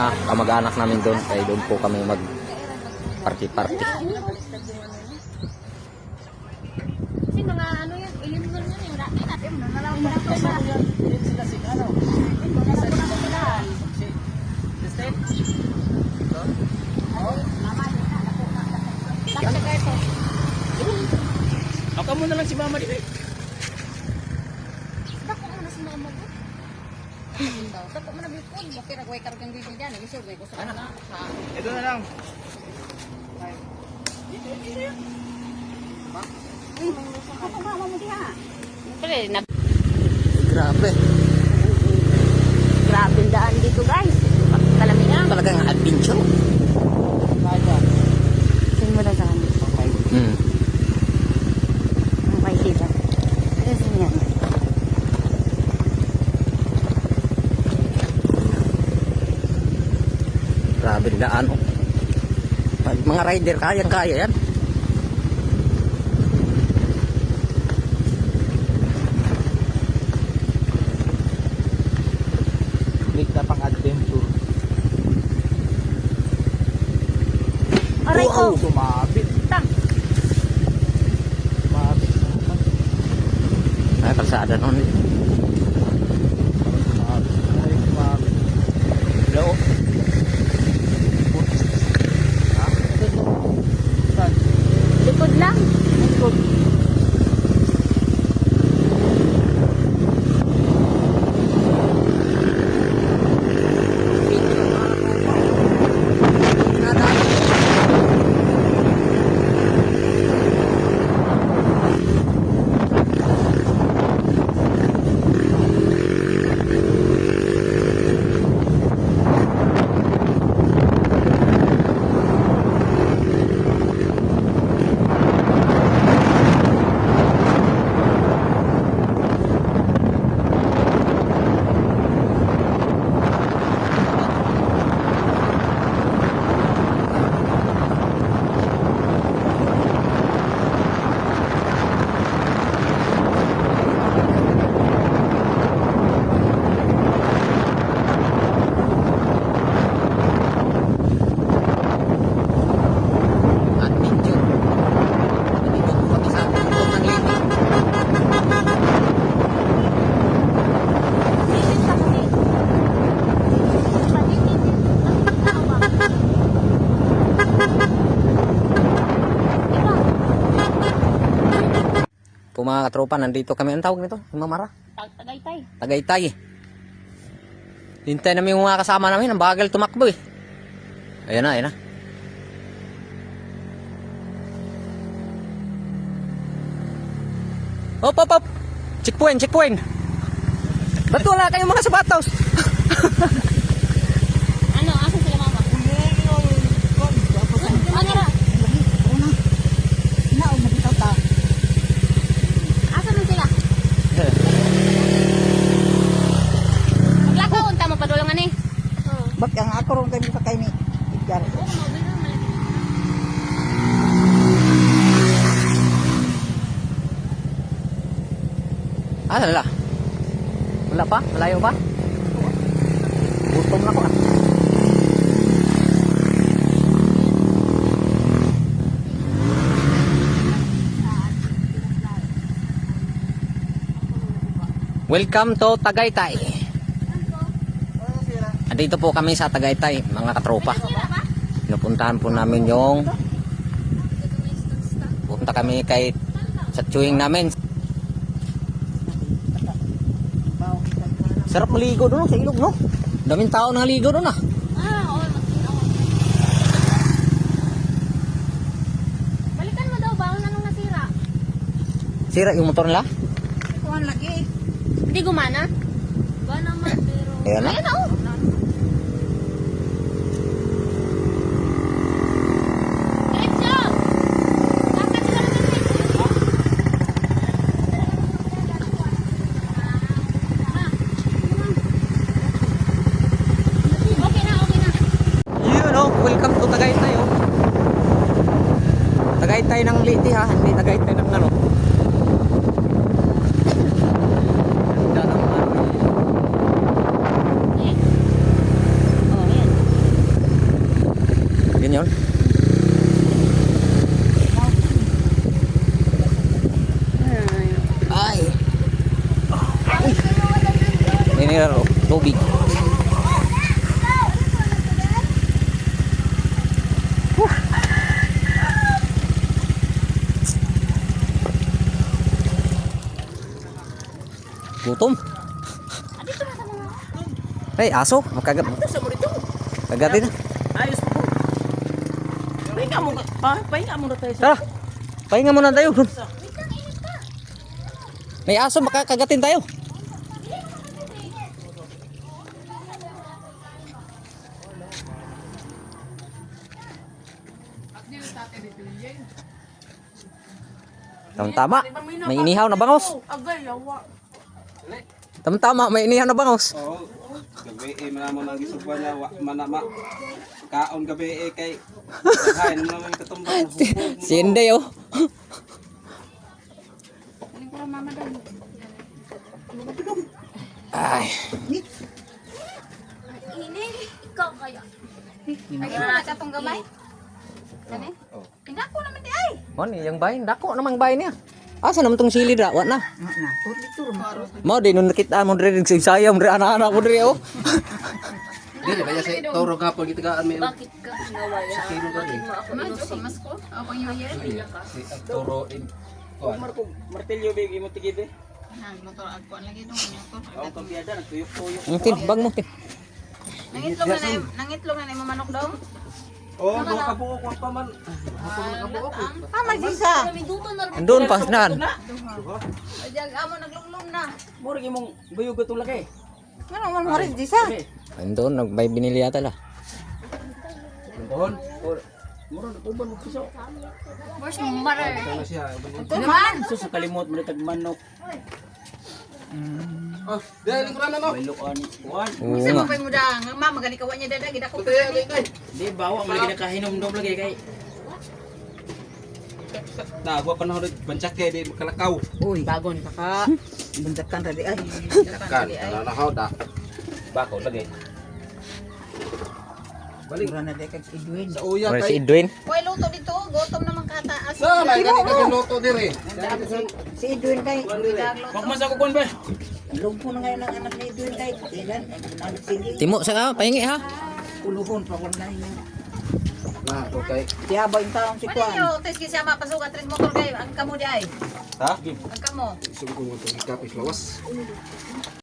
mga kamag-anak namin doon. Kaya doon po kami mag party-party. Kasi mga ano yan, ilimnon yan yung dati natin. Nalaman na ito sa sila si ano? Ako mo na lang si Mama dito. Dako mo na si mama ko. Dako mo na bipon. Bakit nagway kargang bibig dyan. Isul, may gusto ka na. Ito na lang. Ako mama mo diha. Siyempre, Grabe. grabe ang daan dito guys. Kalamingan. Talagang adventure. Sino mo na sa kanya? Hmm. Ang dito. Kasi yan. Grabe daan. Oh. Mga rider, kayang-kaya yan. Bigla pang adventure. Aray ko. Wow. Sumabit. Tang. Sumabit. Ay, kalsada noon. Sumabit. Ay, sumabit. Hello? Ha? Saan? Likod lang. Likod. Adventure. Dito po kami sa Tungtong ng Lima. Sisip sa kami. Po mga katropa, nandito kami. Ang tawag nito? Mamara? Tagaytay. Tagaytay. Hintay namin yung mga kasama namin. Ang bagal tumakbo eh. Ayan na, ayan na. Hop, hop, hop. Checkpoint, checkpoint. Ba't wala kayong mga sapatos? Ano? Asan sila mama? Ano na? Asan na sila? Maglakaw, unta mapadulungan eh. Bak yang ako ron kay sa kay ni Edgar. Ah, wala. Wala pa? Malayo pa? Gutom na ko ah. Welcome to Tagaytay. Andito po kami sa Tagaytay, mga katropa. Pinupuntahan po namin yung punta kami kay sa chewing namin. Sarap maligo doon sa ilog, no? Daming tao nang ligo doon ah. Oo. Balikan mo daw, bawal na nung nasira. Sira yung motor nila? Kuan lagi. Hindi gumana? Ba naman, pero... Ayan na. Ayan na, oh. Diretso! Dapat sila naman diretso. Okay na, okay na. Yun oh, welcome to Tagaytay oh. Tagaytay ng Liti ha, hindi Tagaytay ng ano. Ganda ng ano. Eh. Oh, ayan. Gutom. Ay, aso. Makagat. Sa mo dito. Kagatin na. Ayos po. Pahinga mo na tayo sa... Tara. Pahinga muna tayo. May aso, makakagatin tayo. Tama-tama. May inihaw na bangos. Agay, yawa. Tama-tama. May inihaw na bangos. Oo. Gabi manamo nang gisugba niya manama. Kaon gabi kay kain mo naman katumbang. Si Inday oh. Aling ko lang mama doon. Ay. Ini, ikaw kaya. Ay, wala ka tong gamay? Kani? Tingnan ko naman di ay. Mon, yung bayin. Dako namang bayin niya. Asa naman tong sili da? Wa na. Na, tur mo. Mo, di nun nakita mo rin sayang rin anak-anak mo rin oh. Dili ba si toro gapon gitagaan mi. Bakit ka nawaya? Bakit mo ako inusin? Mas ko? Ako yung yan. Si toro in kuan. Marco, martilyo bigi mo tigid eh. Motor agkuan lagi dong motor. Ang kampiyada, nagtuyok-tuyok. Ang tin, bag mo tin. Nangitlog na mo manok daw. Oh, do ka buo ko pa man. Tama sisa. Andun pa nan. Ajag amo naglumlum na. Murag imong buyog itong laki. Ano man mo rin sisa? Andun, nagbay binili yata la. Doon. Murag uban mo piso. Where's mother? Ano siya? Naman. So sa kalimot mo tag manok. Oh, dali ko na no. May ani. Kuan. Oo Sa nga. mo pa mo da, nga mama gani kawan niya dada gida ko. Di bawa mo lagi nakahinom-dom lagi kay. Dagwa pa na hod bancak kay di makalakaw. Uy, Bagon pa ka. buntakan tadi ay. Kan, nalakaw da. Bako lagi. Balik Mura na dekag Edwin. sa uya Wala si kay. Edwin. Koy luto dito, gutom naman kataas. Sa may gani ka luto dire. Si Edwin kay. Wag man sa kukuan ba? Lugpo na ngayon ang anak ni Edwin kay. Ilan? Ang sige. Timo sa ka, pahingi ha. Kuluhon pa wala na yun. Na, okay. Tiyaba yung taong si Pwede Kwan. nyo, tes kisya mapasukat rin motor kayo. Ang kamo di ay. Ha? Ang kamo. Sugo mo to ikapis lawas.